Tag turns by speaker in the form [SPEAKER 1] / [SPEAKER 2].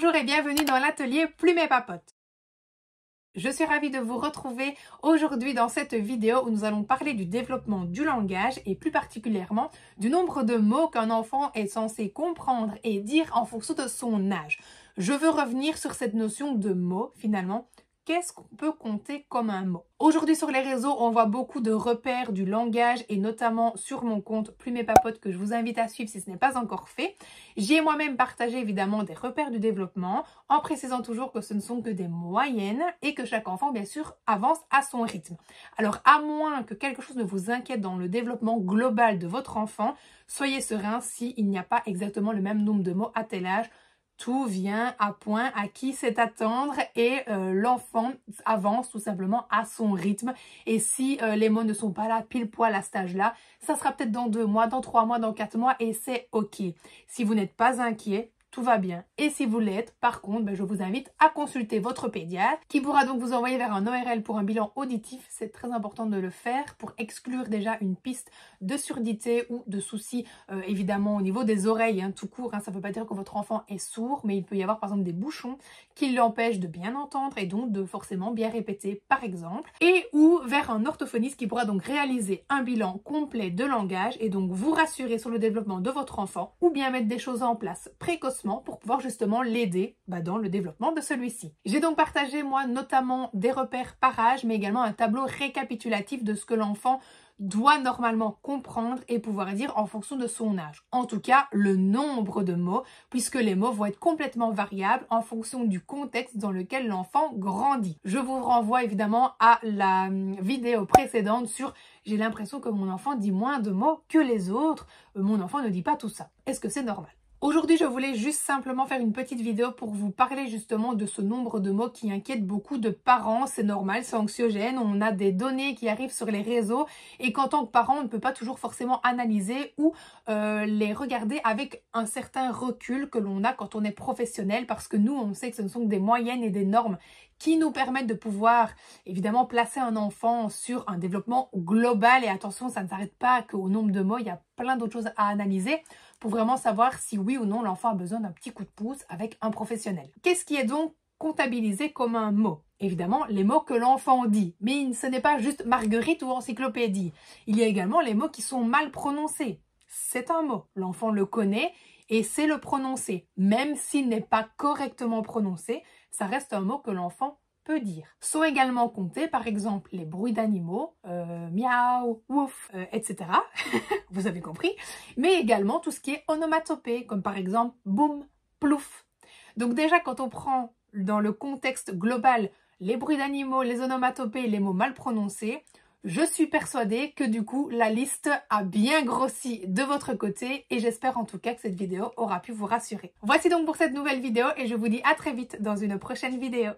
[SPEAKER 1] Bonjour et bienvenue dans l'atelier Plume et Papote. Je suis ravie de vous retrouver aujourd'hui dans cette vidéo où nous allons parler du développement du langage et plus particulièrement du nombre de mots qu'un enfant est censé comprendre et dire en fonction de son âge. Je veux revenir sur cette notion de mots finalement. Qu'est-ce qu'on peut compter comme un mot? Aujourd'hui sur les réseaux, on voit beaucoup de repères du langage et notamment sur mon compte Plume et Papote que je vous invite à suivre si ce n'est pas encore fait. J'y ai moi-même partagé évidemment des repères du développement en précisant toujours que ce ne sont que des moyennes et que chaque enfant bien sûr avance à son rythme. Alors à moins que quelque chose ne vous inquiète dans le développement global de votre enfant, soyez serein s'il n'y a pas exactement le même nombre de mots à tel âge. Tout vient à point à qui c'est attendre et l'enfant avance tout simplement à son rythme. Et si les mots ne sont pas là pile poil à cet âge-là, ça sera peut-être dans 2 mois, dans 3 mois, dans 4 mois et c'est ok. Si vous n'êtes pas inquiet, tout va bien. Et si vous l'êtes, par contre, je vous invite à consulter votre pédiatre qui pourra donc vous envoyer vers un ORL pour un bilan auditif. C'est très important de le faire pour exclure déjà une piste de surdité ou de soucis évidemment au niveau des oreilles, tout court. Ça ne veut pas dire que votre enfant est sourd, mais il peut y avoir par exemple des bouchons qui l'empêchent de bien entendre et donc de forcément bien répéter par exemple. Et ou vers un orthophoniste qui pourra donc réaliser un bilan complet de langage et donc vous rassurer sur le développement de votre enfant ou bien mettre des choses en place précocement pour pouvoir justement l'aider dans le développement de celui-ci. J'ai donc partagé moi notamment des repères par âge mais également un tableau récapitulatif de ce que l'enfant doit normalement comprendre et pouvoir dire en fonction de son âge. En tout cas, le nombre de mots, puisque les mots vont être complètement variables en fonction du contexte dans lequel l'enfant grandit. Je vous renvoie évidemment à la vidéo précédente sur « J'ai l'impression que mon enfant dit moins de mots que les autres. Mon enfant ne dit pas tout ça. Est-ce que c'est normal ?» Aujourd'hui, je voulais juste simplement faire une petite vidéo pour vous parler justement de ce nombre de mots qui inquiète beaucoup de parents. C'est normal, c'est anxiogène, on a des données qui arrivent sur les réseaux et qu'en tant que parent, on ne peut pas toujours forcément analyser ou les regarder avec un certain recul que l'on a quand on est professionnel parce que nous, on sait que ce ne sont que des moyennes et des normes qui nous permettent de pouvoir évidemment placer un enfant sur un développement global. Et attention, ça ne s'arrête pas qu'au nombre de mots, il y a plein d'autres choses à analyser pour vraiment savoir si oui ou non l'enfant a besoin d'un petit coup de pouce avec un professionnel. Qu'est-ce qui est donc comptabilisé comme un mot? Évidemment, les mots que l'enfant dit. Mais ce n'est pas juste Marguerite ou encyclopédie. Il y a également les mots qui sont mal prononcés. C'est un mot, l'enfant le connaît et sait le prononcer. Même s'il n'est pas correctement prononcé, ça reste un mot que l'enfant peut dire. Sont également comptés par exemple les bruits d'animaux, miaou, ouf, etc. Vous avez compris. Mais également tout ce qui est onomatopée, comme par exemple boum, plouf. Donc déjà quand on prend dans le contexte global les bruits d'animaux, les onomatopées, les mots mal prononcés, je suis persuadée que du coup, la liste a bien grossi de votre côté et j'espère en tout cas que cette vidéo aura pu vous rassurer. Voici donc pour cette nouvelle vidéo et je vous dis à très vite dans une prochaine vidéo.